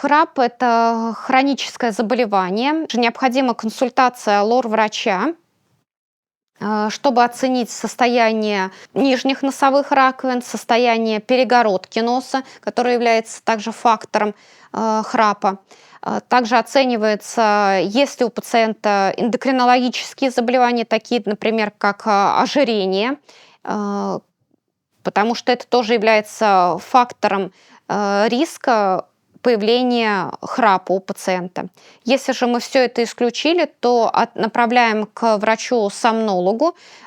Храп– это хроническое заболевание. Необходима консультация лор-врача, чтобы оценить состояние нижних носовых раковин, состояние перегородки носа, которое является также фактором храпа. Также оценивается, есть ли у пациента эндокринологические заболевания, такие, например, как ожирение, э, потому что это тоже является фактором риска появления храпа у пациента. Если же мы все это исключили, то направляем к врачу-сомнологу,